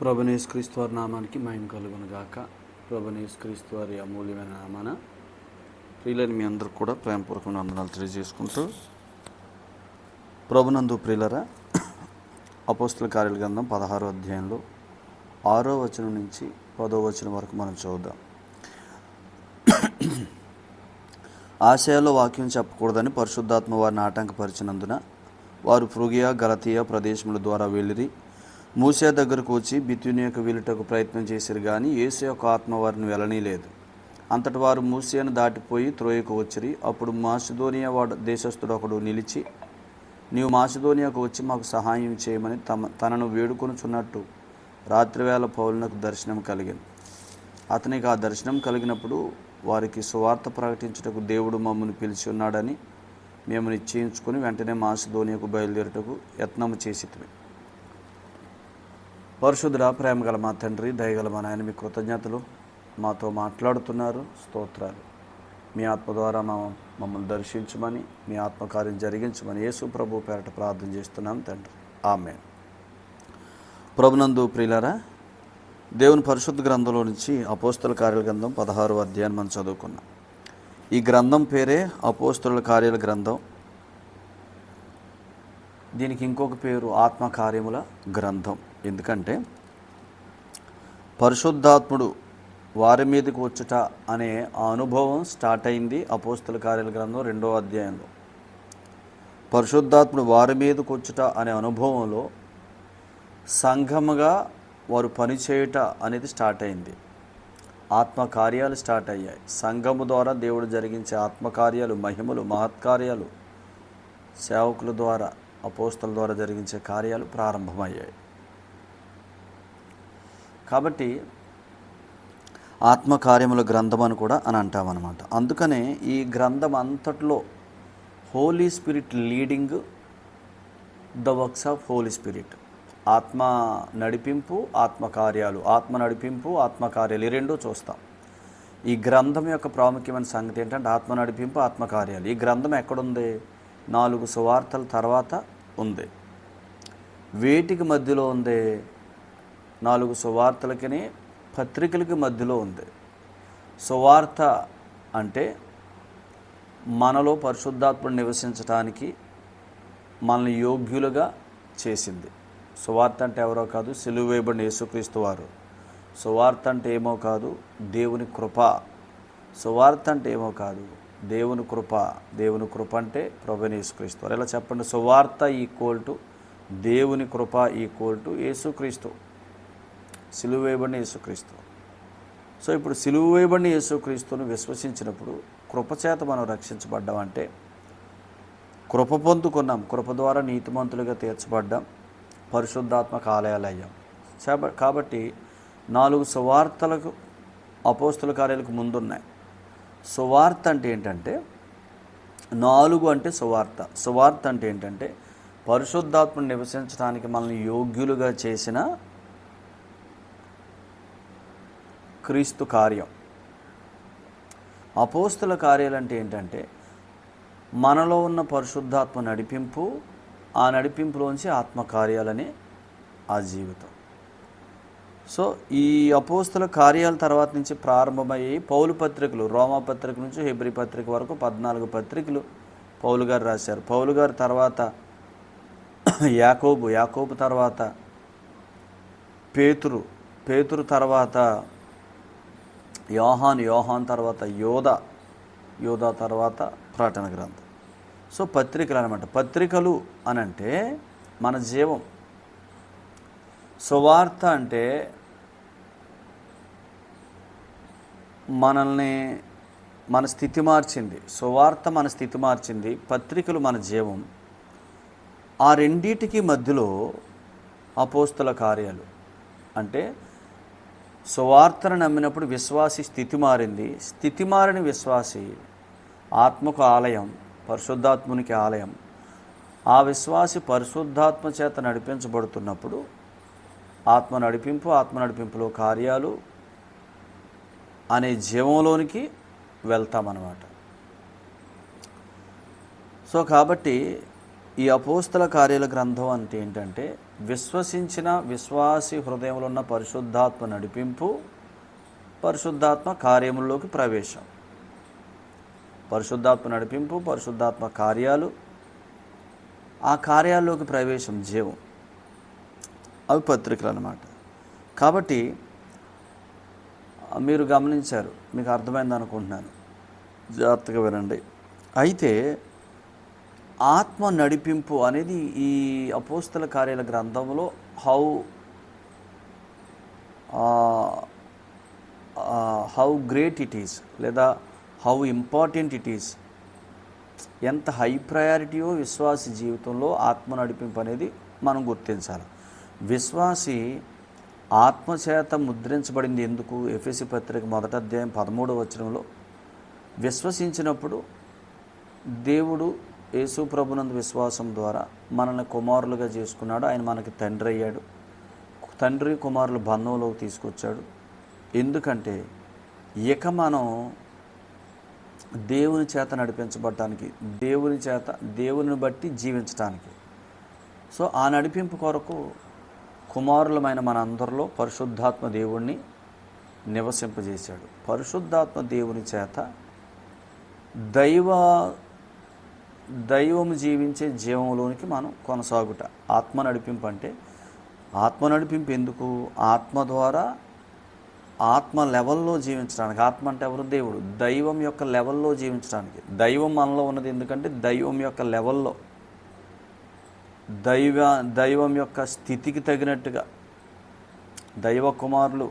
ప్రభువైన యేసుక్రీస్తు వారి నామానికి మహిమ కలుగును గాక. ప్రభువైన యేసుక్రీస్తు వారి అమూల్యమైన నామాన ప్రియులని మీ అందరూ కూడా ప్రేమపూర్వకమైన వందనాలు తెలియజేసుకుంటూ, ప్రభునందు ప్రియులరా, అపోస్తల కార్యాల గ్రంథం 16వ అధ్యాయంలో 6వ వచనం నుంచి 10వ వచనం వరకు మనం చూద్దాం. ఆసియాలో వాక్యం చెప్పకూడదని పరిశుద్ధాత్మ వారిని ఆటంకపరిచినందున వారు ఫ్రుగియా గలతీయ ప్రదేశముల ద్వారా వెళ్ళిరి. మూసే దగ్గరకు వచ్చి బితూనియకు వెళ్ళుటకు ప్రయత్నం చేశారు, కానీ యేసు యొక్క ఆత్మ వారిని వెళ్ళనీలేదు. అంతటి వారు మూసేను దాటిపోయి త్రోయకు వచ్చిరి. అప్పుడు మాసిదోనియా దేశస్థుడు ఒకడు నిలిచి, నీవు మాసిదోనియాకు వచ్చి మాకు సహాయం చేయమని తనను వేడుకొనుచున్నట్టు రాత్రివేళ పౌలునకు దర్శనం కలిగింది. అతనికి ఆ దర్శనం కలిగినప్పుడు వారికి సువార్త ప్రకటించుటకు దేవుడు మమ్మల్ని పిలిచి ఉన్నాడని మేము నిశ్చయించుకొని వెంటనే మాసిదోనియాకు బయలుదేరుటకు యత్నము చేసితిమి. పరిశుద్ధుడా, ప్రేమ గల మా తండ్రి, దయగల మా నాయన, మీ కృతజ్ఞతలు. మాతో మాట్లాడుతున్నారు, స్తోత్రాలు. మీ ఆత్మ ద్వారా మమ్మల్ని దర్శించమని, మీ ఆత్మకార్యం జరిగించమని యేసు ప్రభు పేరట ప్రార్థన చేస్తున్నాం తండ్రి, ఆమేన్. ప్రభునందు ప్రియులారా, దేవుని పరిశుద్ధ గ్రంథంలో నుంచి అపోస్తల కార్యాల గ్రంథం 16వ అధ్యాయం మనం చదువుకున్నాం. ఈ గ్రంథం పేరే అపోస్తల కార్యాల గ్రంథం. దీనికి ఇంకొక పేరు ఆత్మకార్యముల గ్రంథం. ఎందుకంటే పరిశుద్ధాత్ముడు వారి మీదకి వచ్చుట అనే ఆ అనుభవం స్టార్ట్ అయింది అపోస్తల కార్యాల గ్రంథం 2వ అధ్యాయంలో. పరిశుద్ధాత్ముడు వారి మీదకి వచ్చుట అనే అనుభవంలో సంఘముగా వారు పనిచేయుట అనేది స్టార్ట్ అయింది. ఆత్మకార్యాలు స్టార్ట్ అయ్యాయి. సంఘము ద్వారా దేవుడు జరిగించే ఆత్మకార్యాలు, మహిమలు, మహత్కార్యాలు, సేవకుల ద్వారా, అపోస్తల ద్వారా జరిగించే కార్యాలు ప్రారంభమయ్యాయి. కాబట్టి ఆత్మకార్యముల గ్రంథం అని కూడా అని అంటామన్నమాట. అందుకనే ఈ గ్రంథం అంతట్లో holy spirit leading the works of holy spirit. ఆత్మ నడిపింపు, ఆత్మకార్యాలు, ఆత్మ నడిపింపు, ఆత్మకార్యాలు, ఈ రెండూ చూస్తాం. ఈ గ్రంథం యొక్క ప్రాముఖ్యమైన సంగతి ఏంటంటే ఆత్మ నడిపింపు, ఆత్మకార్యాలు. ఈ గ్రంథం ఎక్కడుంది? 4 సువార్తల తర్వాత ఉంది. వేటికి మధ్యలో ఉంది? 4 సువార్తలకి, పత్రికలకి మధ్యలో ఉంది. సువార్త అంటే మనలో పరిశుద్ధాత్ముడు నివసించడానికి మనల్ని యోగ్యులుగా చేసింది. సువార్త అంటే ఎవరో కాదు, సిలువ వేయబడిన యేసుక్రీస్తు వారు. సువార్త అంటే ఏమో కాదు, దేవుని కృప. సువార్త అంటే ఏమో కాదు, దేవుని కృప. దేవుని కృప అంటే ప్రభువైన యేసుక్రీస్తు వారు. ఇలా చెప్పండి, సువార్త ఈక్వల్ టు దేవుని కృప ఈక్వల్ టు యేసుక్రీస్తు, సిలువ వేయబడిన యేసుక్రీస్తు. సో ఇప్పుడు సిలువ వేయబడిన యేసుక్రీస్తును విశ్వసించినప్పుడు కృపచేత మనం రక్షించబడ్డామంటే కృప పొందుకున్నాం. కృప ద్వారా నీతిమంతులుగా తీర్చబడ్డాం, పరిశుద్ధాత్మక ఆలయాలు అయ్యాం. కాబట్టి 4 సువార్తలకు అపోస్తల కార్యాలకు ముందున్నాయి. సువార్త అంటే ఏంటంటే 4 అంటే సువార్త. సువార్త అంటే ఏంటంటే పరిశుద్ధాత్మను నివసించడానికి మనల్ని యోగ్యులుగా చేసిన క్రీస్తు కార్యం. అపోస్తల కార్యాలు అంటే ఏంటంటే మనలో ఉన్న పరిశుద్ధాత్మ నడిపింపు, ఆ నడిపింపులోంచి ఆత్మకార్యాలని ఆ జీవితం. సో ఈ అపోస్తల కార్యాల తర్వాత నుంచి ప్రారంభమయ్యి పౌలు పత్రికలు, రోమా పత్రిక నుంచి హెబ్రీ పత్రిక వరకు 14 పత్రికలు పౌలు గారు రాశారు. పౌలు గారు తర్వాత యాకోబు తర్వాత పేతురు తర్వాత యోహాన్ తర్వాత యోధా తర్వాత ప్రకటన గ్రంథం. సో పత్రికలు అనమాట. పత్రికలు అనంటే మన జీవం. సువార్త అంటే మన స్థితి మార్చింది. సువార్త మన స్థితి మార్చింది, పత్రికలు మన జీవం. ఆ రెండిటికి మధ్యలో అపోస్తల కార్యాలు అంటే సువార్తను నమ్మినప్పుడు విశ్వాసి స్థితి మారింది. స్థితి మారిన విశ్వాసి ఆత్మకు ఆలయం, పరిశుద్ధాత్మునికి ఆలయం. ఆ విశ్వాసి పరిశుద్ధాత్మ చేత నడిపించబడుతున్నప్పుడు ఆత్మ నడిపింపులో కార్యాలు అనే జీవంలోనికి వెళ్తామన్నమాట. సో కాబట్టి ఈ అపోస్తల కార్యాల గ్రంథం అంటే ఏంటంటే విశ్వసించిన విశ్వాసి హృదయంలో ఉన్న పరిశుద్ధాత్మ నడిపింపు, పరిశుద్ధాత్మ కార్యముల్లోకి ప్రవేశం. పరిశుద్ధాత్మ నడిపింపు, పరిశుద్ధాత్మ కార్యాలు, ఆ కార్యాల్లోకి ప్రవేశం జీవం, అవి పత్రికలు అన్నమాట. కాబట్టి మీరు గమనించారు, మీకు అర్థమైంది అనుకుంటున్నాను, జాగ్రత్తగా వినండి. అయితే ఆత్మ నడిపింపు అనేది ఈ అపోస్తల కార్యాల గ్రంథంలో హౌ గ్రేట్ ఇట్ ఈస్, లేదా హౌ ఇంపార్టెంట్ ఇట్ ఈస్, ఎంత హై ప్రయారిటీయో విశ్వాసి జీవితంలో ఆత్మ నడిపింపు అనేది మనం గుర్తించాలి. విశ్వాసి ఆత్మచేత ముద్రించబడింది ఎందుకు? ఎఫెసీ పత్రిక 1వ అధ్యాయం 13వ వచనంలో విశ్వసించినప్పుడు దేవుడు యేసు ప్రభునందు విశ్వాసం ద్వారా మనల్ని కుమారులుగా చేసుకున్నాడు. ఆయన మనకి తండ్రి అయ్యాడు. తండ్రి కుమారులు బంధంలోకి తీసుకొచ్చాడు. ఎందుకంటే ఇక మనం దేవుని చేత నడిపించబడటానికి, దేవుని బట్టి జీవించడానికి. సో ఆ నడిపింపు కొరకు కుమారులమైన మన అందరిలో పరిశుద్ధాత్మ దేవుణ్ణి నివసింపజేశాడు. పరిశుద్ధాత్మ దేవుని చేత దైవము జీవించే జీవంలోనికి మనం కొనసాగుట. ఆత్మ నడిపింపు అంటే, ఆత్మ నడిపింపు ఎందుకు? ఆత్మ ద్వారా ఆత్మ లెవెల్లో జీవించడానికి. ఆత్మ అంటే ఎవరు? దేవుడు. దైవం యొక్క లెవెల్లో జీవించడానికి. దైవం మనలో ఉన్నది ఎందుకంటే దైవం యొక్క లెవెల్లో, దైవం యొక్క స్థితికి తగినట్టుగా, దైవ కుమారులు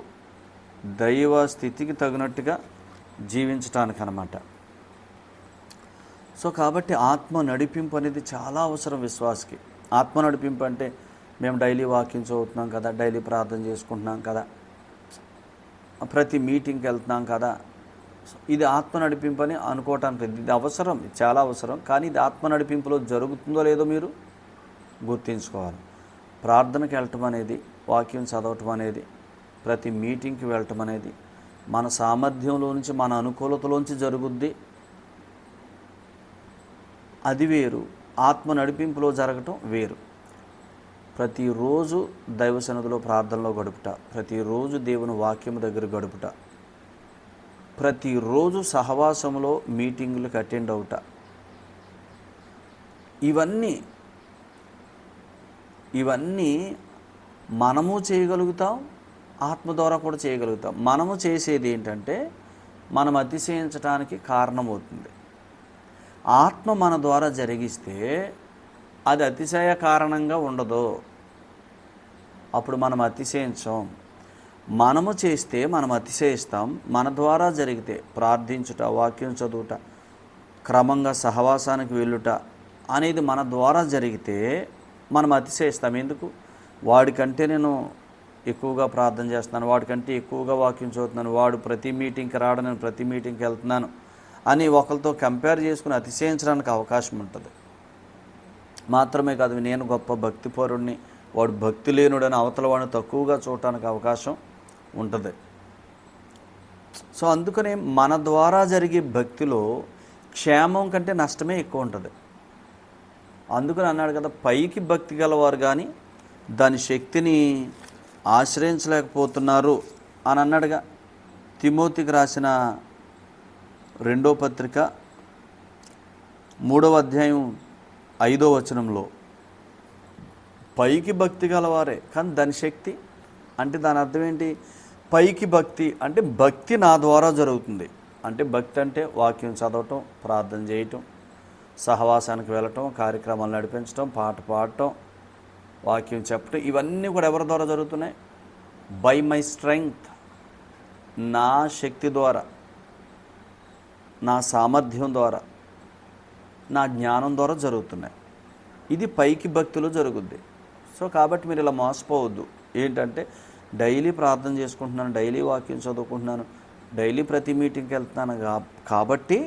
దైవ స్థితికి తగినట్టుగా జీవించటానికి అన్నమాట. సో కాబట్టి ఆత్మ నడిపింపు అనేది చాలా అవసరం విశ్వాసకి. ఆత్మ నడిపింపు అంటే మేము డైలీ వాక్యం చదువుతున్నాం కదా, డైలీ ప్రార్థన చేసుకుంటున్నాం కదా, ప్రతి మీటింగ్కి వెళ్తున్నాం కదా, ఇది ఆత్మ నడిపింపు అని అనుకోవటానికి ఇది అవసరం, ఇది చాలా అవసరం. కానీ ఇది ఆత్మ నడిపింపులో జరుగుతుందో లేదో మీరు గుర్తించుకోవాలి. ప్రార్థనకి వెళ్ళటం అనేది, వాక్యం చదవటం అనేది, ప్రతి మీటింగ్కి వెళ్ళటం అనేది మన సామర్థ్యంలో నుంచి, మన అనుకూలతలోంచి జరుగుద్ది, అది వేరు. ఆత్మ నడిపింపులో జరగటం వేరు. ప్రతిరోజు దైవ సన్నిధిలో ప్రార్థనలో గడుపుట, ప్రతిరోజు దేవుని వాక్యం దగ్గర గడుపుట, ప్రతిరోజు సహవాసంలో మీటింగులకు అటెండ్ అవుట, ఇవన్నీ మనము చేయగలుగుతాం, ఆత్మ ద్వారా కూడా చేయగలుగుతాం. మనము చేసేది ఏంటంటే మనం అతిశయించడానికి కారణమవుతుంది. ఆత్మ మన ద్వారా జరిగిస్తే అది అతిశయ కారణంగా ఉండదు. అప్పుడు మనం అతిశయించాం. మనము చేస్తే మనం అతిశయిస్తాం. మన ద్వారా జరిగితే ప్రార్థించుట, వాక్యం చదువుట, క్రమంగా సహవాసానికి వెళ్ళుట అనేది మన ద్వారా జరిగితే మనం అతిశయిస్తాం. ఎందుకు? వాడికంటే నేను ఎక్కువగా ప్రార్థన చేస్తున్నాను, వాడికంటే ఎక్కువగా వాక్యం చదువుతున్నాను, వాడు ప్రతి మీటింగ్కి రావడం, నేను ప్రతి మీటింగ్కి వెళ్తున్నాను అని ఒకరితో కంపేర్ చేసుకుని అతిశయించడానికి అవకాశం ఉంటుంది. మాత్రమే కాదు, నేను గొప్ప భక్తిపరుణ్ణి, వాడు భక్తి లేనుడని అవతల వాడిని తక్కువగా చూడటానికి అవకాశం ఉంటుంది. సో అందుకనే మన ద్వారా జరిగే భక్తిలో క్షేమం కంటే నష్టమే ఎక్కువ ఉంటుంది. అందుకని అన్నాడు కదా, పైకి భక్తి గలవారు కానీ దాని శక్తిని ఆశ్రయించలేకపోతున్నారు అని అన్నాడుగా. తిమోతికి రాసిన 2వ పత్రిక 3వ అధ్యాయం 5వ వచనంలో పైకి భక్తి గలవారే కానీ దాని శక్తి అంటే దాని అర్థం ఏంటి? పైకి భక్తి అంటే భక్తి నా ద్వారా జరుగుతుంది. అంటే భక్తి అంటే వాక్యం చదవటం, ప్రార్థన చేయటం, సహవాసానికి వెళ్ళటం, కార్యక్రమాలు నడిపించటం, పాట పాడటం, వాక్యం చెప్పటం, ఇవన్నీ కూడా ఎవరి ద్వారా జరుగుతున్నాయి? బై మై స్ట్రెంగ్త్, నా శక్తి ద్వారా, నా సామర్థ్యం ద్వారా, నా జ్ఞానం ద్వారా జరుగుతున్నాయి. ఇది పైకి భక్తిలో జరుగుద్ది. సో కాబట్టి మీరు ఇలా మోసపోవద్దు. ఏంటంటే డైలీ ప్రార్థన చేసుకుంటున్నాను, డైలీ వాక్యం చదువుకుంటున్నాను, డైలీ ప్రతి మీటింగ్కి వెళ్తున్నాను కాబట్టి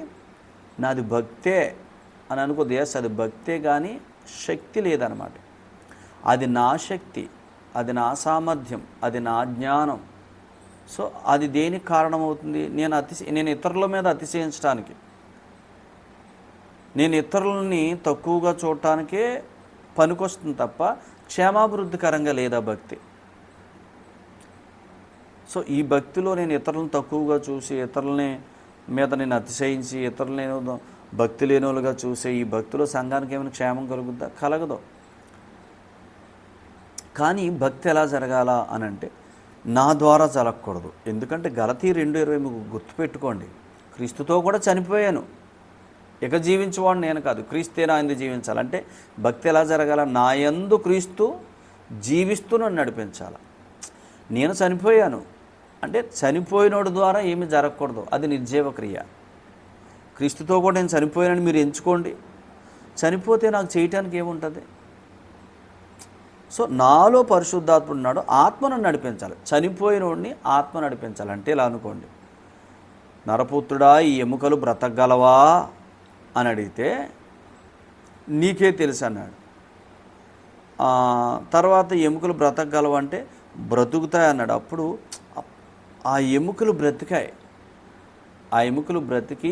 నాది భక్తే అని అనుకోద్దు. ఎస్, అది భక్తే కానీ శక్తి లేదనమాట. అది నా శక్తి, అది నా సామర్థ్యం, అది నా జ్ఞానం. సో అది దేనికి కారణమవుతుంది? నేను ఇతరుల మీద అతిశయించడానికి. నేను ఇతరులని తక్కువగా చూడటానికే పనికొస్తుంది తప్ప క్షేమాభివృద్ధికరంగా లేదా భక్తి. సో ఈ భక్తిలో నేను ఇతరులను తక్కువగా చూసి, ఇతరులని మీద నేను అతిశయించి, ఇతరులు నేను భక్తి లేని వాళ్ళుగా చూసే ఈ భక్తిలో సంఘానికి ఏమైనా క్షేమం కలుగుద్దా? కలగదు. కానీ భక్తి ఎలా జరగాల అని అంటే నా ద్వారా జరగకూడదు. ఎందుకంటే గలతీ 2:20 గుర్తుపెట్టుకోండి, క్రీస్తుతో కూడా చనిపోయాను, ఇక జీవించేవాడు నేను కాదు, క్రీస్తే నా యందు జీవించాలంటే భక్తి ఎలా జరగాల? నా యందు క్రీస్తు జీవిస్తూ నన్ను నడిపించాలి. నేను చనిపోయాను అంటే చనిపోయినోడు ద్వారా ఏమి జరగకూడదు, అది నిర్జీవ క్రియ. క్రీస్తుతో కూడా నేను చనిపోయానని మీరు ఎంచుకోండి, చనిపోతే నాకు చేయటానికి ఏముంటుంది? సో నాలో పరిశుద్ధాత్ముడు ఉన్నాడు, ఆత్మను నడిపించాలి. చనిపోయినోడిని ఆత్మ నడిపించాలి. అంటే ఇలా అనుకోండి, నరపుత్రుడా ఈ ఎముకలు బ్రతకగలవా అని అడిగితే నీకే తెలుసు అన్నాడు. తర్వాత ఎముకలు బ్రతకగలవంటే బ్రతుకుతాయి అన్నాడు. అప్పుడు ఆ ఎముకలు బ్రతికాయి, ఆ ఎముకలు బ్రతికి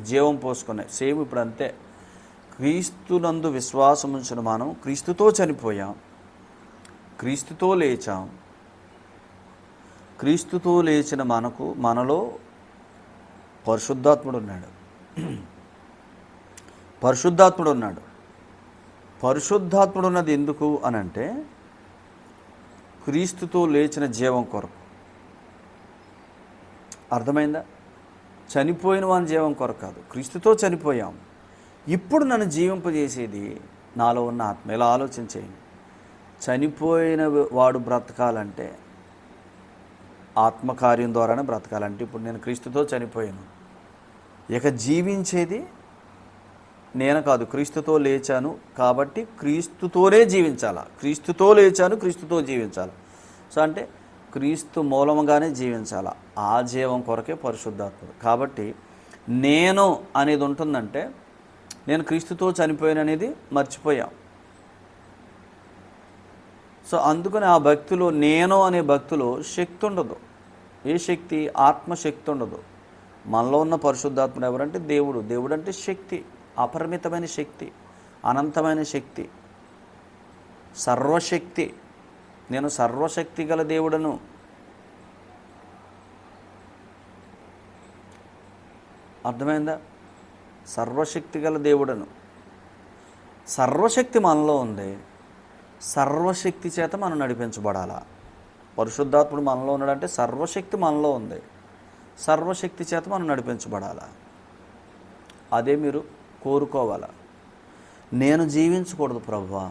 జీవం పోసుకున్నాయి. సేమ్ ఇప్పుడు అంతే, క్రీస్తునందు విశ్వాసం ఉంచిన మనం క్రీస్తుతో చనిపోయాం, క్రీస్తుతో లేచాం. క్రీస్తుతో లేచిన మనలో పరిశుద్ధాత్ముడు ఉన్నాడు. పరిశుద్ధాత్ముడు ఉన్నాడు. పరిశుద్ధాత్ముడు ఉన్నది ఎందుకు అని అంటే క్రీస్తుతో లేచిన జీవం కొరకు. అర్థమైందా? చనిపోయిన వాని జీవం కొరకు కాదు, క్రీస్తుతో చనిపోయాం. ఇప్పుడు నన్ను జీవింపజేసేది నాలో ఉన్న ఆత్మ. ఇలా ఆలోచించేయండి, చనిపోయిన వాడు బ్రతకాలంటే ఆత్మకార్యం ద్వారానే బ్రతకాలంటే ఇప్పుడు నేను క్రీస్తుతో చనిపోయాను, ఇక జీవించేది నేను కాదు, క్రీస్తుతో లేచాను కాబట్టి క్రీస్తుతోనే జీవించాలా. క్రీస్తుతో లేచాను, క్రీస్తుతో జీవించాలి. సో అంటే క్రీస్తు మూలముగానే జీవించాలా. ఆ జీవం కొరకే పరిశుద్ధాత్ముడు. కాబట్టి నేను అనేది ఉంటుందంటే నేను క్రీస్తుతో చనిపోయాను అనేది మర్చిపోయాం. సో అందుకని ఆ భక్తిలో, నేను అనే భక్తిలో శక్తి ఉండదు. ఏ శక్తి? ఆత్మశక్తి ఉండదు. మనలో ఉన్న పరిశుద్ధాత్ముడు ఎవరంటే దేవుడు. దేవుడు అంటే శక్తి, అపరిమితమైన శక్తి, అనంతమైన శక్తి, సర్వశక్తి. నేను సర్వశక్తి గల దేవుడను. అర్థమైందా? సర్వశక్తి గల దేవుడను. సర్వశక్తి మనలో ఉంది, సర్వశక్తి చేత మనం నడిపించబడాలా. పరిశుద్ధాత్ముడు మనలో ఉన్నాడంటే సర్వశక్తి మనలో ఉంది, సర్వశక్తి చేత మనం నడిపించబడాలా. అదే మీరు కోరుకోవాలా. నేను జీవించకూడదు ప్రభువా,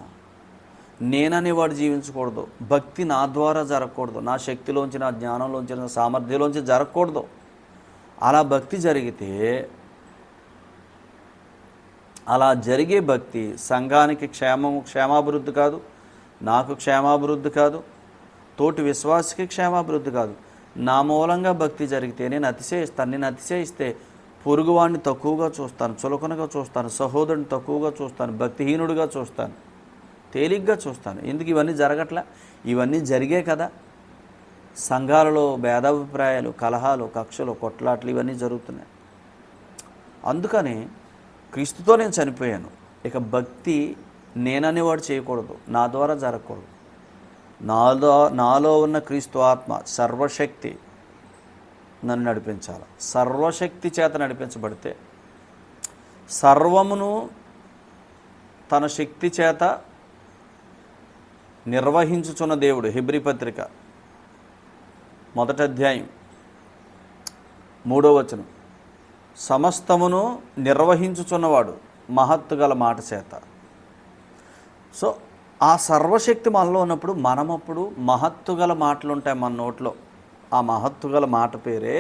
నేననేవాడు జీవించకూడదు. భక్తి నా ద్వారా జరగకూడదు, నా శక్తిలోంచి, నా జ్ఞానంలోంచి, నా సామర్థ్యంలోంచి జరగకూడదు. అలా భక్తి జరిగితే, అలా జరిగే భక్తి సంఘానికి క్షేమాభివృద్ధి కాదు, నాకు క్షేమాభివృద్ధి కాదు, తోటి విశ్వాసకి క్షేమాభివృద్ధి కాదు. నా మూలంగా భక్తి జరిగితే నేను అతిశయిస్తాను. నేను అతిశయిస్తే పొరుగువాడిని తక్కువగా చూస్తాను, చులకనగా చూస్తాను, సహోదరుని తక్కువగా చూస్తాను, భక్తిహీనుడిగా చూస్తాను, తేలిగ్గా చూస్తాను. ఎందుకు ఇవన్నీ జరగట్లా? ఇవన్నీ జరిగే కదా. సంఘాలలో భేదాభిప్రాయాలు, కలహాలు, కక్షలు, కొట్లాట్లు ఇవన్నీ జరుగుతున్నాయి. అందుకని క్రీస్తుతో నేను చనిపోయాను, ఇక భక్తి నేననేవాడు చేయకూడదు, నా ద్వారా జరగకూడదు. నాలో ఉన్న క్రీస్తు ఆత్మ సర్వశక్తి నన్ను నడిపించాలి. సర్వశక్తి చేత నడిపించబడితే సర్వమును తన శక్తి చేత నిర్వహించుచున్న దేవుడు. హెబ్రీ పత్రిక 1వ అధ్యాయం 3వ వచనం, సమస్తమును నిర్వహించుచున్నవాడు మహత్తు గల మాట చేత. సో ఆ సర్వశక్తి మనలో ఉన్నప్పుడు మనమప్పుడు మహత్తు గల మాటలు ఉంటాయి మన నోట్లో. ఆ మహత్తు గల మాట పేరే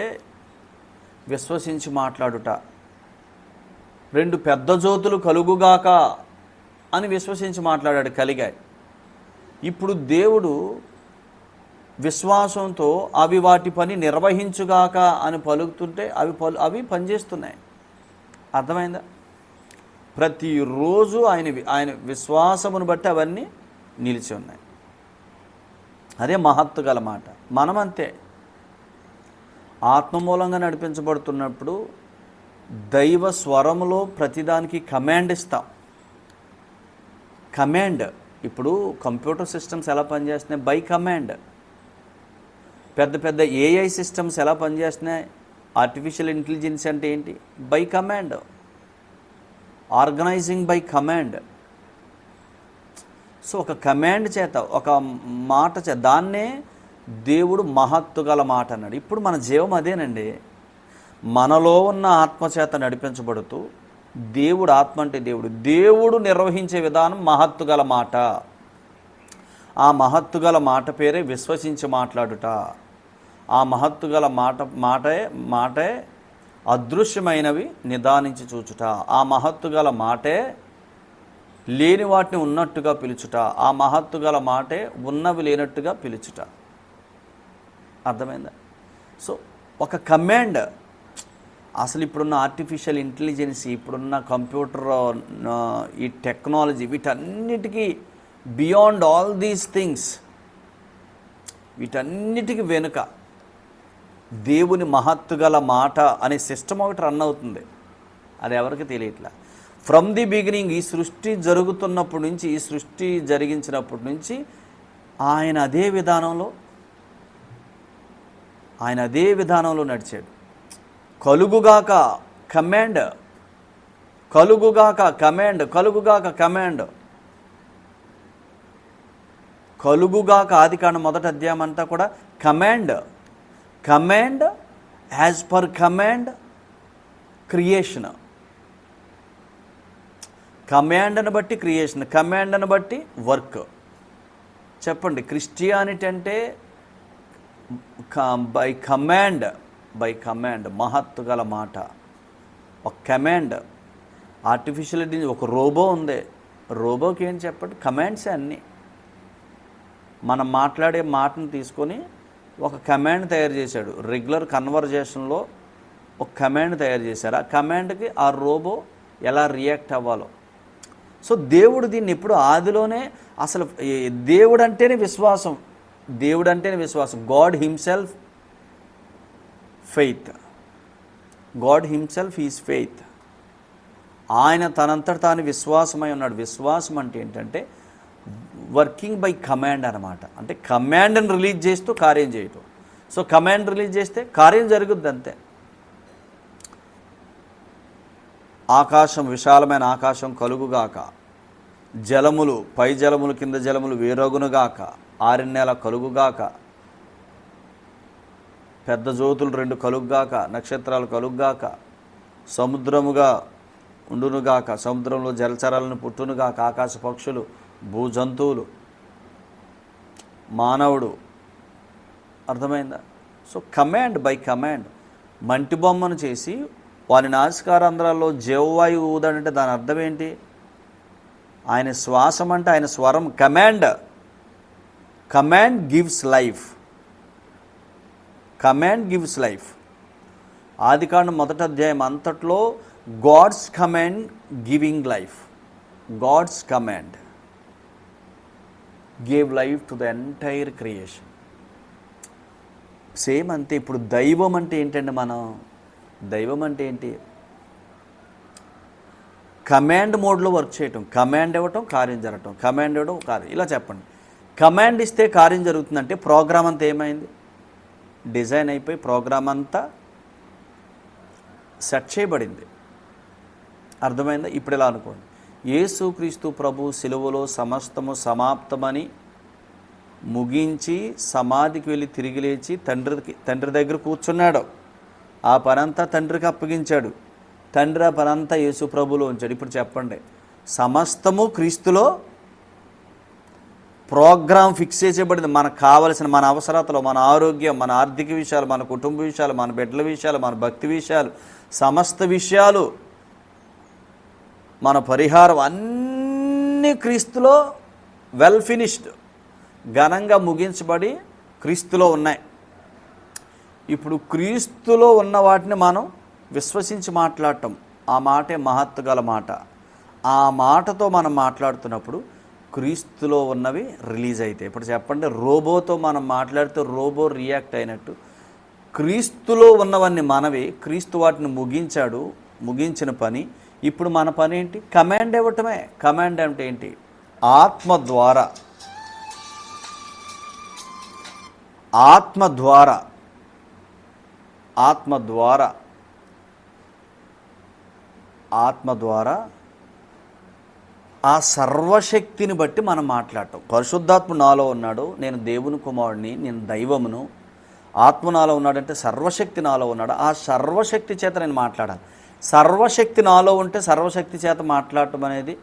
విశ్వసించి మాట్లాడుట. 2 పెద్ద జ్యోతులు కలుగుగాక అని విశ్వసించి మాట్లాడాడు, కలిగాయి. ఇప్పుడు దేవుడు విశ్వాసంతో అవి వాటి పని నిర్వహించుగాక అని పలుకుతుంటే అవి పనిచేస్తున్నాయి. అర్థమైందా? ప్రతిరోజు ఆయన విశ్వాసమును బట్టి అవన్నీ నిలిచి ఉన్నాయి. అదే మహత్తు గల మాట. మనమంతే, ఆత్మ మూలంగా నడిపించబడుతున్నప్పుడు దైవ స్వరములో ప్రతిదానికి కమాండ్ ఇస్తాం. కమాండ్. ఇప్పుడు కంప్యూటర్ సిస్టమ్స్ ఎలా పనిచేస్తున్నాయి? By command. పెద్ద పెద్ద ఏఐ సిస్టమ్స్ ఎలా పనిచేస్తున్నాయి? ఆర్టిఫిషియల్ ఇంటెలిజెన్స్ అంటే ఏంటి? By command. Organizing by command. So ఒక కమాండ్ చేత, ఒక మాట చేత, దాన్నే దేవుడు మహత్తు గల మాట అన్నాడు. ఇప్పుడు మన జీవం అదేనండి. మనలో ఉన్న ఆత్మచేత నడిపించబడుతూ, దేవుడు ఆత్మ అంటే దేవుడు నిర్వహించే విధానం మహత్తు గల మాట. ఆ మహత్తు గల మాట పేరే విశ్వసించి మాట్లాడుట. ఆ మహత్తు గల మాటే అదృశ్యమైనవి నిదానించి చూచుట. ఆ మహత్తు గల మాటే లేని వాటిని ఉన్నట్టుగా పిలుచుట. ఆ మహత్తు గల మాటే ఉన్నవి లేనట్టుగా పిలుచుట. అర్థమైందా? సో ఒక కమాండ్. అసలు ఇప్పుడున్న ఆర్టిఫిషియల్ ఇంటెలిజెన్స్, ఇప్పుడున్న కంప్యూటర్, ఈ టెక్నాలజీ, వీటన్నిటికీ బియాండ్ ఆల్ దీస్ థింగ్స్, వీటన్నిటికీ వెనుక దేవుని మహత్తు గల మాట అనే సిస్టమ్ ఒకటి రన్ అవుతుంది. అది ఎవరికి తెలియట్లా. ఫ్రమ్ ది బిగినింగ్, ఈ సృష్టి జరుగుతున్నప్పటి నుంచి, ఈ సృష్టి జరిగించినప్పటి నుంచి ఆయన అదే విధానంలో నడిచాడు. కలుగుగాక కమాండ్, కలుగుగాక కమాండ్, కలుగుగాక కమాండ్, కలుగుగాక. ఆదికాండం 1వ అధ్యాయం అంతా కూడా command. Command, as per command creation. కమాండ్ని బట్టి క్రియేషన్, కమాండ్ని బట్టి వర్క్. చెప్పండి, క్రిస్టియానిటీ అంటే బై కమాండ్, మహత్తు గల మాట. ఒక కమాండ్. ఆర్టిఫిషియల్ ఇంటెలిజెన్స్, ఒక రోబో ఉంది. రోబోకి ఏం చెప్పండి? కమాండ్సే అన్నీ. మనం మాట్లాడే మాటను తీసుకొని ఒక కమాండ్ తయారు చేశాడు. రెగ్యులర్ కన్వర్జేషన్లో ఒక కమాండ్ తయారు చేశారు. ఆ కమాండ్కి ఆ రోబో ఎలా రియాక్ట్ అవ్వాలో. సో దేవుడు దీన్ని ఎప్పుడు ఆదిలోనే, అసలు దేవుడు అంటేనే విశ్వాసం. God himself faith. God himself is faith. ఆయన తనంతట తాను విశ్వాసమై ఉన్నాడు. విశ్వాసం అంటే ఏంటంటే వర్కింగ్ బై కమాండ్ అనమాట. అంటే కమాండ్ని రిలీజ్ చేస్తూ కార్యం చేయటం. సో కమాండ్ రిలీజ్ చేస్తే కార్యం జరుగుద్ది అంతే. ఆకాశం, విశాలమైన ఆకాశం కలుగుగాక, జలములు, పై జలములు కింద జలములు వేరొగునుగాక, ఆరిన్నేల కలుగుగాక, పెద్ద జ్యోతులు 2 కలుగుగాక, నక్షత్రాలు కలుగుగాక, సముద్రముగా ఉండునుగాక, సముద్రంలో జలచరాలను పుట్టునుగాక, ఆకాశ పక్షులు, భూజంతువులు, మానవుడు. అర్థమైందా? So command by command. మంటి బొమ్మను చేసి వాని నాసికారంధ్రాల్లో జీవవాయువు ఊదంటే దాని అర్థం ఏంటి? ఆయన శ్వాసం అంటే ఆయన స్వరం. Command gives life. Command gives life. ఆదికాండం 1వ అధ్యాయం అంతట్లో God's command giving life. God's command gave life to the entire creation. Same అంతే. ఇప్పుడు దైవం అంటే ఏంటండి? దైవం అంటే ఏంటి? కమాండ్ మోడ్లో వర్క్ చేయటం. కమాండ్ ఇవ్వటం, కార్యం జరగటం. కమాండ్ ఇవ్వడం, కార్యం. ఇలా చెప్పండి. కమాండ్ ఇస్తే కార్యం జరుగుతుందంటే ప్రోగ్రామ్ అంతా ఏమైంది? డిజైన్ అయిపోయి ప్రోగ్రామ్ అంతా సెట్ చేయబడింది. అర్థమైందా? ఇప్పుడు ఇలా అనుకోండి, యేసుక్రీస్తు ప్రభు సిలువలో సమస్తము సమాప్తమని ముగించి సమాధికి వెళ్ళి తిరిగి లేచి తండ్రి దగ్గర కూర్చున్నాడు. ఆ పనంతా తండ్రికి అప్పగించాడు. తండ్రి ఆ పనంతా యేసు ప్రభులో ఉంచాడు. ఇప్పుడు చెప్పండి, సమస్తము క్రీస్తులో ప్రోగ్రామ్ ఫిక్స్ చేయబడింది. మనకు కావలసిన మన అవసరతలు, మన ఆరోగ్యం, మన ఆర్థిక విషయాలు, మన కుటుంబ విషయాలు, మన బిడ్డల విషయాలు, మన భక్తి విషయాలు, సమస్త విషయాలు, మన పరిహారం అన్నీ క్రీస్తులో వెల్ ఫినిష్డ్, ఘనంగా ముగించబడి క్రీస్తులో ఉన్నాయి. ఇప్పుడు క్రీస్తులో ఉన్న వాటిని మనం విశ్వసించి మాట్లాడటం, ఆ మాటే మహత్తు గల మాట. ఆ మాటతో మనం మాట్లాడుతున్నప్పుడు క్రీస్తులో ఉన్నవి రిలీజ్ అవుతాయి. ఇప్పుడు చెప్పండి, రోబోతో మనం మాట్లాడితే రోబో రియాక్ట్ అయినట్టు క్రీస్తులో ఉన్నవన్నీ మనవి. క్రీస్తు వాటిని ముగించాడు, ముగించిన పని. ఇప్పుడు మన పని ఏంటి? కమాండ్ ఇవ్వటమే. కమాండ్ అంటే ఏంటి? ఆత్మ ద్వారా ఆత్మ ద్వారా ఆత్మ ద్వారా ఆత్మ ద్వారా ఆ సర్వశక్తిని బట్టి మనం మాట్లాడటం. పరిశుద్ధాత్మ నాలో ఉన్నాడు, నేను దేవుని కుమారుడిని, నేను దైవమును. ఆత్మ నాలో ఉన్నాడంటే సర్వశక్తి నాలో ఉన్నాడు. ఆ సర్వశక్తి చేత నేను మాట్లాడాలి. సర్వశక్తి నాలో ఉంటే సర్వశక్తి చేత మాట్లాడటం అనేది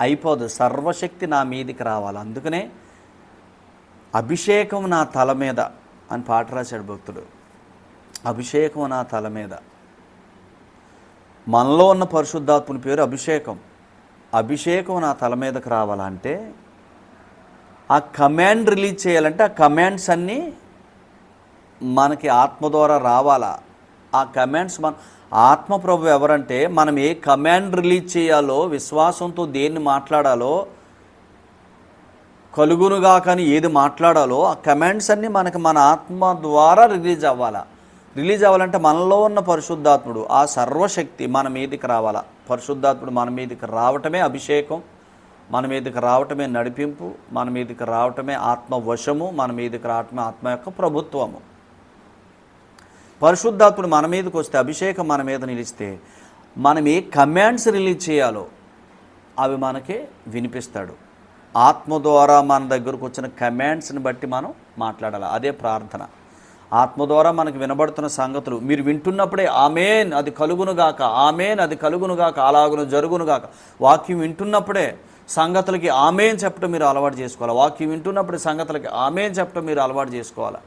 అయిపోదు. సర్వశక్తి నా మీదికి రావాలి. అందుకనే అభిషేకం నా తల మీద అని పాట రాశాడు భక్తుడు. అభిషేకం నా తల మీద. మనలో ఉన్న పరిశుద్ధాత్ముని పేరు అభిషేకం. అభిషేకం నా తల మీదకి రావాలంటే ఆ కమాండ్ రిలీజ్ చేయాలంటే ఆ కమాండ్స్ అన్నీ మనకి ఆత్మ ద్వారా రావాలా. ఆ కమాండ్స్ ఆత్మ ప్రభు ఎవరంటే మనం ఏ కమాండ్ రిలీజ్ చేయాలో, విశ్వాసంతో దేన్ని మాట్లాడాలో, కలుగునుగా కానీ ఏది మాట్లాడాలో ఆ కమాండ్స్ అన్నీ మనకి మన ఆత్మ ద్వారా రిలీజ్ అవ్వాలా. రిలీజ్ అవ్వాలంటే మనలో ఉన్న పరిశుద్ధాత్ముడు, ఆ సర్వశక్తి మన మీదకి రావాలా. పరిశుద్ధాత్ముడు మన మీదకి రావటమే అభిషేకం, మన మీదకి రావటమే నడిపింపు, మన మీదకి రావటమే ఆత్మ వశము, మన మీదకి రావటమే ఆత్మ యొక్క ప్రభుత్వము. పరిశుద్ధాత్ముడు మన మీదకి వస్తే, అభిషేకం మన మీద నిలిస్తే, మనం ఏ కమాండ్స్ రిలీజ్ చేయాలో అవి మనకే వినిపిస్తాడు. ఆత్మ ద్వారా మన దగ్గరకు వచ్చిన కమాండ్స్ని బట్టి మనం మాట్లాడాలి. అదే ప్రార్థన. ఆత్మ ద్వారా మనకు వినబడుతున్న సంగతులు మీరు వింటున్నప్పుడే ఆమేన్ అది కలుగునుగాక, ఆమేన్ అది కలుగునుగాక, అలాగును జరుగునుగాక. వాక్యం వింటున్నప్పుడే సంగతులకి ఆమేన్ చెప్పడం మీరు అలవాటు చేసుకోవాలి. వాక్యం వింటున్నప్పుడే సంగతులకి ఆమేన్ చెప్పడం మీరు అలవాటు చేసుకోవాలి.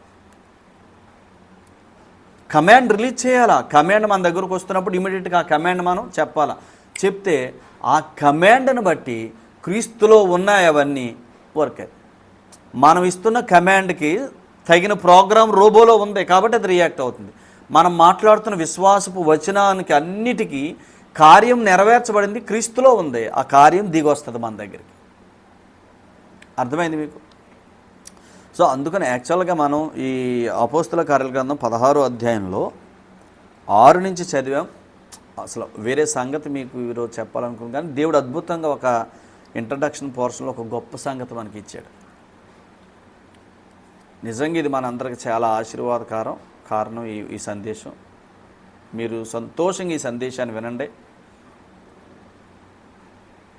కమాండ్ రిలీజ్ చేయాలా. కమాండ్ మన దగ్గరకు వస్తున్నప్పుడు ఇమీడియట్గా ఆ కమాండ్ మనం చెప్పాలా. చెప్తే ఆ కమాండ్ని బట్టి క్రీస్తులో ఉన్నాయి అవన్నీ వర్క్. మనం ఇస్తున్న కమాండ్కి తగిన ప్రోగ్రామ్ రోబోలో ఉంది కాబట్టి అది రియాక్ట్ అవుతుంది. మనం మాట్లాడుతున్న విశ్వాసపు వచనానికి అన్నిటికీ కార్యం నెరవేర్చబడింది క్రీస్తులో ఉంది. ఆ కార్యం దిగి వస్తుంది మన దగ్గరికి. అర్థమైంది మీకు? సో అందుకని యాక్చువల్గా మనం ఈ అపోస్తుల కార్యాల గ్రంథం 16వ అధ్యాయంలో 6 నుంచి చదివాం. అసలు వేరే సంగతి మీకు ఈరోజు చెప్పాలనుకున్నాను, కానీ దేవుడు అద్భుతంగా ఒక ఇంట్రడక్షన్ పోర్షన్లో ఒక గొప్ప సంగతి మనకి ఇచ్చాడు. నిజంగా ఇది మనందరికి చాలా ఆశీర్వాదకరం కారణం ఈ సందేశం. మీరు సంతోషంగా ఈ సందేశాన్ని వినండి.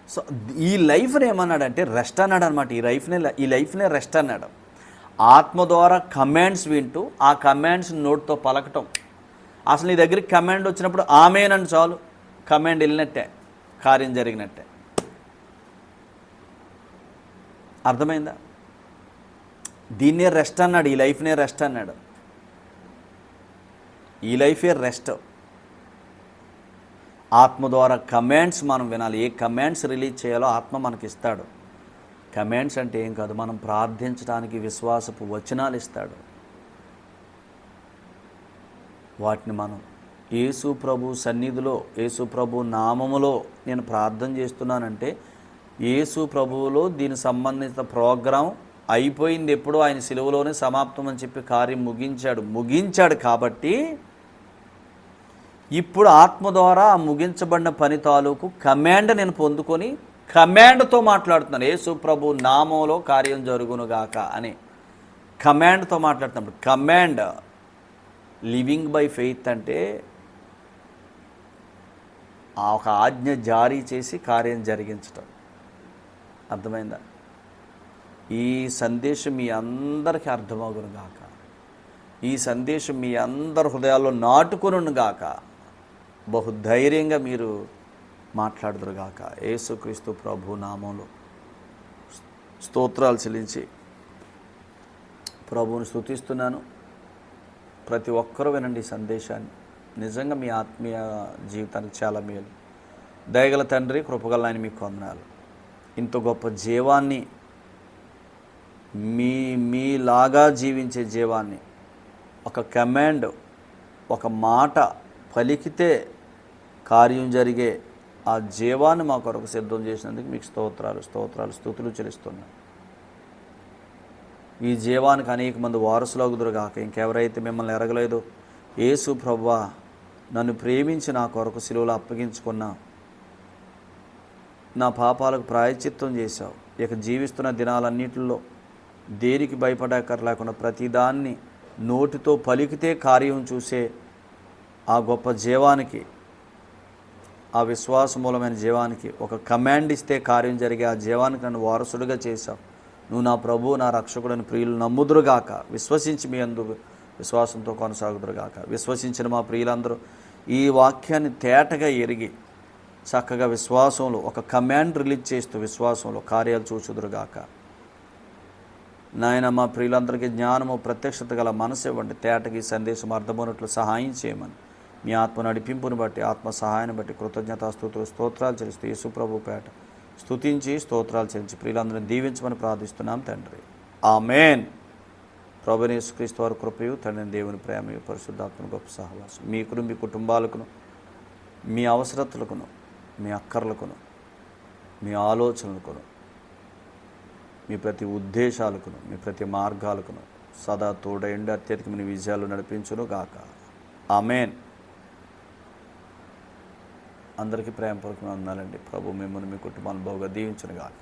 సో ఈ లైఫ్ని ఏమన్నాడంటే రెస్ట్ అన్నాడు అనమాట. ఈ లైఫ్నే రెస్ట్ అన్నాడు. ఆత్మ ద్వారా కమాండ్స్ వింటూ ఆ కమాండ్స్ నోటితో పలకటం. అసలు నీ దగ్గరికి కమాండ్ వచ్చినప్పుడు ఆమేనని చాలు, కమాండ్ వెళ్ళినట్టే, కార్యం జరిగినట్టే. అర్థమైందా? దీన్నే రెస్ట్ అన్నాడు. ఈ లైఫ్నే రెస్ట్ అన్నాడు. ఈ లైఫే రెస్ట్. ఆత్మ ద్వారా కమాండ్స్ మనం వినాలి. ఏ కమాండ్స్ రిలీజ్ చేయాలో ఆత్మ మనకి ఇస్తాడు. కమాండ్స్ అంటే ఏం కాదు, మనం ప్రార్థించడానికి విశ్వాసపు వచనాలు ఇస్తాడు. వాటిని మనం యేసు ప్రభు సన్నిధిలో, యేసు ప్రభు నామములో నేను ప్రార్థన చేస్తున్నానంటే యేసు ప్రభువులో దీనికి సంబంధించిన ప్రోగ్రాం అయిపోయింది. ఎప్పుడో ఆయన సిలువలోనే సమాప్తం అని చెప్పి కార్యం ముగించాడు కాబట్టి ఇప్పుడు ఆత్మ ద్వారా ముగించబడిన పని తాలూకు కమాండ్ నేను పొందుకొని కమాండ్తో మాట్లాడుతున్నాను. యేసు ప్రభు నామంలో కార్యం జరుగునుగాక అని కమాండ్తో మాట్లాడుతున్నప్పుడు, కమాండ్ లివింగ్ బై ఫెయిత్ అంటే ఆ ఒక ఆజ్ఞ జారీ చేసి కార్యం జరిగించటం. అర్థమైందా? ఈ సందేశం మీ అందరికీ అర్థమవునుగాక. ఈ సందేశం మీ అందరి హృదయాల్లో నాటుకొనుగాక. బహుధైర్యంగా మీరు మాట్లాడుదురుగాక. యేసుక్రీస్తు ప్రభు నామంలో స్తోత్రాలు చెల్లించి ప్రభువుని స్తుతిస్తున్నాను. ప్రతి ఒక్కరూ వినండి ఈ సందేశాన్ని. నిజంగా మీ ఆత్మీయ జీవితానికి చాలా మేలు. దయగల తండ్రి, కృపగల ఆయన మీకు వందనాలు. ఇంత గొప్ప జీవాన్ని, మీలాగా జీవించే జీవాన్ని, ఒక కమాండ్, ఒక మాట పలికితే కార్యం జరిగే ఆ జీవాన్ని మా కొరకు సిద్ధం చేసినందుకు మీకు స్తోత్రాలు స్తుతులు చెల్లిస్తున్నాను. ఈ జీవానికి అనేక మంది వారసులగుదురుగాక. ఇంకెవరైతే మిమ్మల్ని ఎరగలేదో యేసు ప్రభువా నన్ను ప్రేమించి నా కొరకు శిలువలో అప్పగించుకున్న నా పాపాలకు ప్రాయశ్చిత్తం చేశావు. ఇక జీవిస్తున్న దినాలన్నిటిలో దేనికి భయపడక్కర్లేకుండా ప్రతిదాన్ని నోటితో పలికితే కార్యం చూసే ఆ గొప్ప జీవానికి, ఆ విశ్వాసమూలమైన జీవానికి ఒక కమాండ్ ఇస్తే కార్యం జరిగే ఆ జీవానికి నన్ను వారసుడిగా చేశావు. నువ్వు నా ప్రభువు, నా రక్షకుడని ప్రియులు నమ్ముదురుగాక, విశ్వసించి మీ అందు విశ్వాసంతో కొనసాగుదురుగాక. విశ్వసించిన మా ప్రియులందరూ ఈ వాక్యాన్ని తేటగా ఎరిగి చక్కగా విశ్వాసంలో ఒక కమాండ్ రిలీజ్ చేస్తూ విశ్వాసంలో కార్యాలు చూచుదురుగాక. నాయన మా ప్రియులందరికీ జ్ఞానము, ప్రత్యక్షత గల మనసు ఇవ్వండి. తేటకి సందేశం అర్థమైనట్లు సహాయం చేయమని మీ ఆత్మ నడిపింపుని బట్టి, ఆత్మ సహాయాన్ని బట్టి కృతజ్ఞతాస్తుతులు స్తోత్రాలు చెల్లిస్తూ యేసు ప్రభు పేట స్తుతించి స్తోత్రాలు చెల్లించి ప్రియులందరినీ దీవించమని ప్రార్థిస్తున్నాం తండ్రి. ఆమేన్. ప్రభువైన యేసుక్రీస్తు వారి కృపయు, తండ్రి దేవుని ప్రేమయు, పరిశుద్ధాత్మను గొప్ప సహవాసం మీకును, మీ కుటుంబాలకును, మీ అవసరతలకును, మీ అక్కర్లకును, మీ ఆలోచనలకును, మీ ప్రతి ఉద్దేశాలకును, మీ ప్రతి మార్గాలకును సదా తోడైండి అత్యధికమైన విజయాలు నడిపించును గాక. ఆమేన్. అందరికీ ప్రేమపూర్వకంగా ఉండాలండి. ప్రభు మిమ్మల్ని, మీ కుటుంబాన్ని బాగా దీవించును గాక.